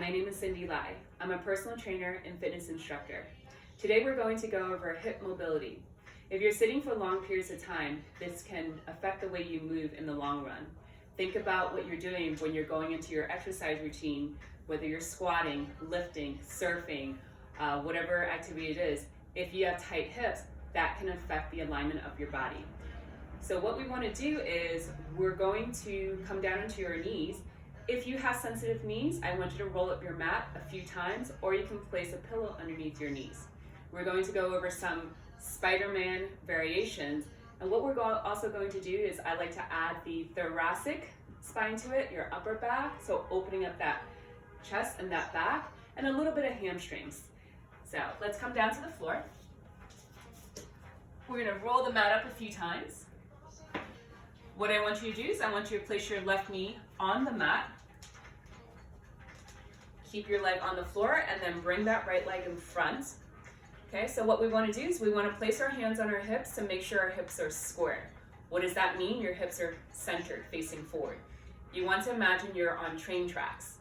my name is Cindy Lai. I'm a personal trainer and fitness instructor. Today we're going to go over hip mobility. If you're sitting for long periods of time, this can affect the way you move in the long run. Think about what you're doing when you're going into your exercise routine, whether you're squatting, lifting, surfing, whatever activity it is. If you have tight hips, that can affect the alignment of your body. So what we want to do is we're going to come down into your knees. If you have sensitive knees, I want you to roll up your mat a few times, or you can place a pillow underneath your knees. We're going to go over some Spider-Man variations, and what we're also going to do is I like to add the thoracic spine to it, your upper back, so opening up that chest and that back, and a little bit of hamstrings. So let's come down to the floor. We're going to roll the mat up a few times. What I want you to do is I want you to place your left knee on the mat. Keep your leg on the floor and then bring that right leg in front. Okay, so what we want to do is we want to place our hands on our hips to make sure our hips are square. What does that mean? Your hips are centered, facing forward. You want to imagine you're on train tracks.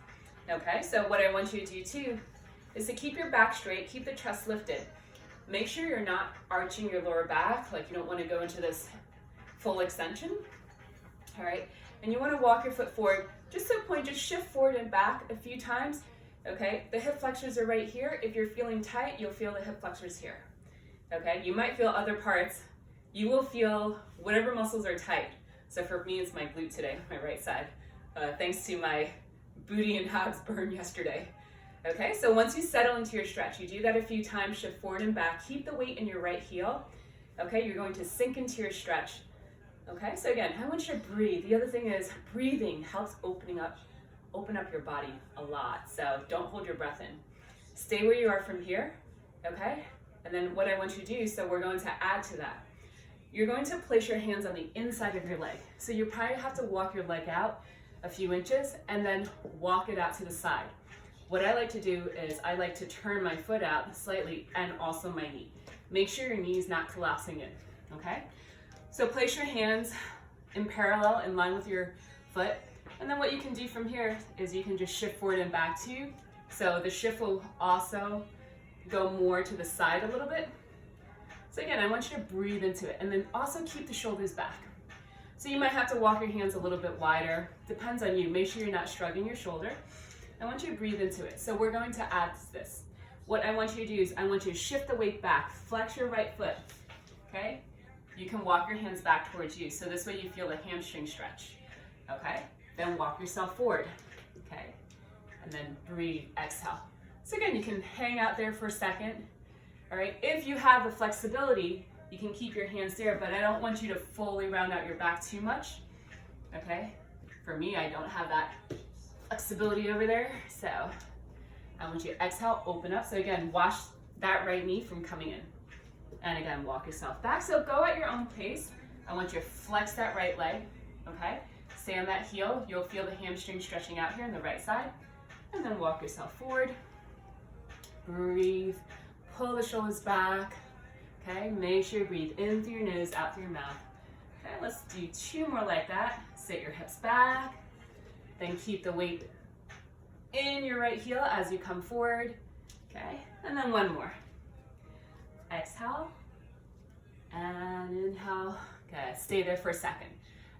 Okay, so what I want you to do too is to keep your back straight, keep the chest lifted. Make sure you're not arching your lower back, like you don't want to go into this full extension. All right, and you want to walk your foot forward just to a point, just shift forward and back a few times. Okay, the hip flexors are right here. If you're feeling tight, you'll feel the hip flexors here. Okay, you might feel other parts. You will feel whatever muscles are tight. So for me, it's my glute today, my right side, thanks to my booty and abs burn yesterday. Okay, so once you settle into your stretch, you do that a few times, shift forward and back, keep the weight in your right heel. Okay, you're going to sink into your stretch. Okay, so again, I want you to breathe. The other thing is breathing helps open up your body a lot. So don't hold your breath in. Stay where you are from here, okay? And then what I want you to do, so we're going to add to that. You're going to place your hands on the inside of your leg. So you probably have to walk your leg out a few inches and then walk it out to the side. What I like to do is I like to turn my foot out slightly and also my knee. Make sure your knee is not collapsing in, okay? So place your hands in parallel, in line with your foot. And then what you can do from here is you can just shift forward and back too. So the shift will also go more to the side a little bit. So again, I want you to breathe into it and then also keep the shoulders back. So you might have to walk your hands a little bit wider. Depends on you. Make sure you're not shrugging your shoulder. I want you to breathe into it. So we're going to add this. What I want you to do is I want you to shift the weight back, flex your right foot, okay? You can walk your hands back towards you. So this way you feel the hamstring stretch, okay? Then walk yourself forward, okay? And then breathe, exhale. So again, you can hang out there for a second, all right? If you have the flexibility, you can keep your hands there, but I don't want you to fully round out your back too much, okay? For me, I don't have that flexibility over there, so I want you to exhale, open up. So again, wash that right knee from coming in. And again, walk yourself back. So go at your own pace. I want you to flex that right leg, okay? Stay on that heel. You'll feel the hamstring stretching out here on the right side. And then walk yourself forward. Breathe. Pull the shoulders back, okay? Make sure you breathe in through your nose, out through your mouth. Okay, let's do 2 more like that. Sit your hips back. Then keep the weight in your right heel as you come forward, okay? And then 1 more. Exhale and inhale. Good. Stay there for a second.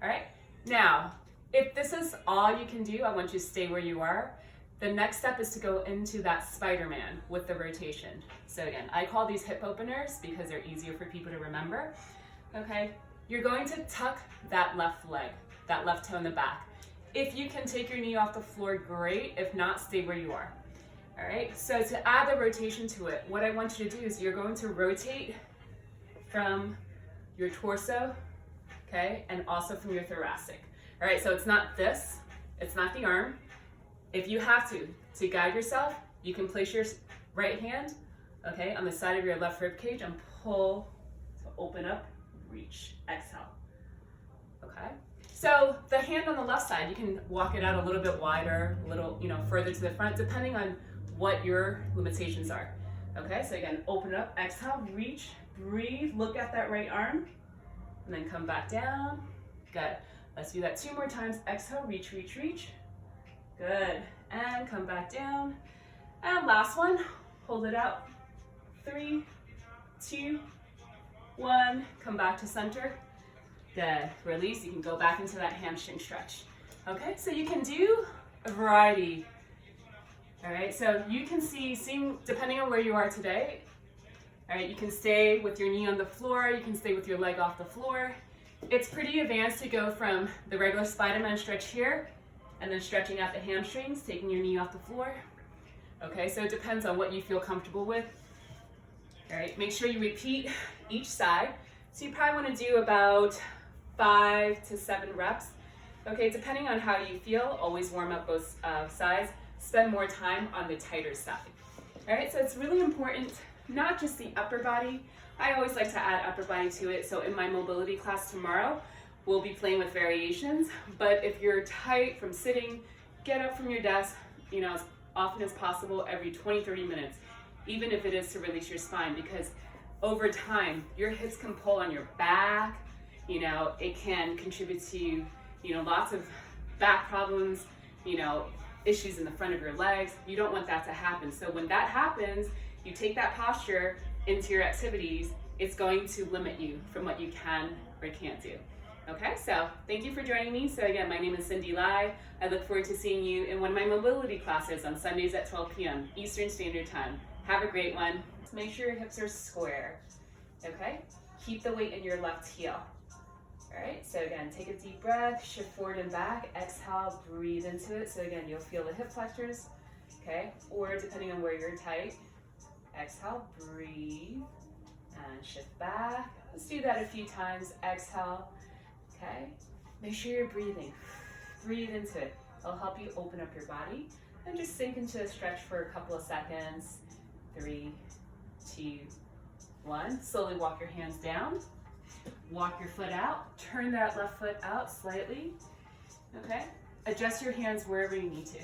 All right. Now, if this is all you can do, I want you to stay where you are. The next step is to go into that Spider-Man with the rotation. So again, I call these hip openers because they're easier for people to remember. Okay. You're going to tuck that left leg, that left toe in the back. If you can take your knee off the floor, great. If not, stay where you are. All right, so to add the rotation to it, what I want you to do is you're going to rotate from your torso, okay, and also from your thoracic. All right, so it's not this, it's not the arm. If you have to guide yourself, you can place your right hand, okay, on the side of your left rib cage and pull to open up, reach, exhale, okay? So the hand on the left side, you can walk it out a little bit wider, a little, further to the front, depending on what your limitations are. Okay, so again, open up, exhale, reach, breathe, look at that right arm, and then come back down. Good. Let's do that 2 more times. Exhale, reach, reach, reach. Good. and come back down. And last one, hold it out. 3, 2, 1, come back to center. Good, release, you can go back into that hamstring stretch. Okay, so you can do a variety. All right, so you can see, depending on where you are today, all right, you can stay with your knee on the floor, you can stay with your leg off the floor. It's pretty advanced to go from the regular Spider-Man stretch here, and then stretching out the hamstrings, taking your knee off the floor. Okay, so it depends on what you feel comfortable with. All right, make sure you repeat each side. So you probably want to do about 5 to 7 reps. Okay, depending on how you feel, always warm up both sides. Spend more time on the tighter side. All right, so it's really important, not just the upper body. I always like to add upper body to it. So in my mobility class tomorrow, we'll be playing with variations. But if you're tight from sitting, get up from your desk, as often as possible, every 20-30 minutes, even if it is to release your spine, because over time, your hips can pull on your back. It can contribute to, lots of back problems, issues in the front of your legs. You don't want that to happen. So when that happens, you take that posture into your activities, it's going to limit you from what you can or can't do. Okay, so thank you for joining me. So again, my name is Cindy Lai. I look forward to seeing you in one of my mobility classes on Sundays at 12 p.m. Eastern Standard Time. Have a great one. Make sure your hips are square. Okay, keep the weight in your left heel. All right, so again, take a deep breath, shift forward and back, exhale, breathe into it. So again, you'll feel the hip flexors, okay? Or depending on where you're tight, exhale, breathe, and shift back. Let's do that a few times. Exhale, okay? Make sure you're breathing. Breathe into it. It'll help you open up your body. And just sink into a stretch for a couple of seconds. 3, 2, 1. Slowly walk your hands down. Walk your foot out. Turn that left foot out slightly. Okay? Adjust your hands wherever you need to.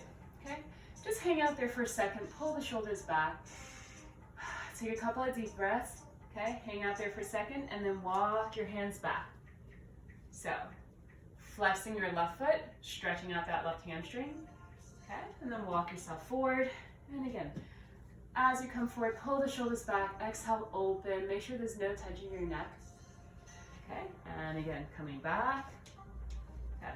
Okay? Just hang out there for a second. Pull the shoulders back. Take a couple of deep breaths. Okay? Hang out there for a second and then walk your hands back. So, flexing your left foot, stretching out that left hamstring. Okay? And then walk yourself forward. And again, as you come forward, pull the shoulders back. Exhale, open. Make sure there's no touching your neck. Okay, and again, coming back. Okay.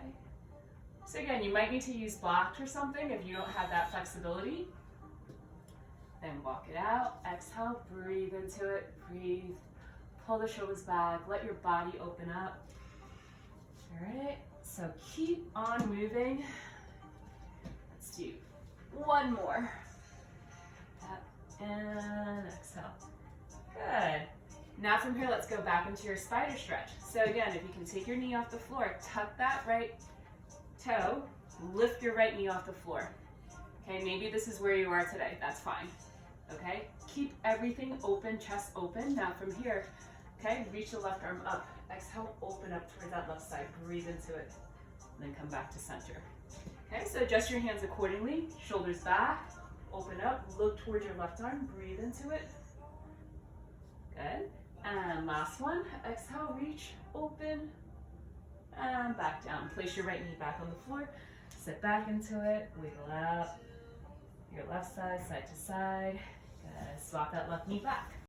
So again, you might need to use blocks or something if you don't have that flexibility. Then walk it out. Exhale, breathe into it. Breathe. Pull the shoulders back. Let your body open up. All right, so keep on moving. Let's do one more. And exhale. Good. Now from here, let's go back into your spider stretch. So again, if you can take your knee off the floor, tuck that right toe, lift your right knee off the floor. Okay, maybe this is where you are today, that's fine. Okay, keep everything open, chest open. Now from here, okay, reach the left arm up. Exhale, open up towards that left side, breathe into it, and then come back to center. Okay, so adjust your hands accordingly, shoulders back, open up, look towards your left arm, breathe into it. Good. And last one, exhale, reach, open, and back down. Place your right knee back on the floor, sit back into it, wiggle out your left side, side to side. Good. Swap that left knee back.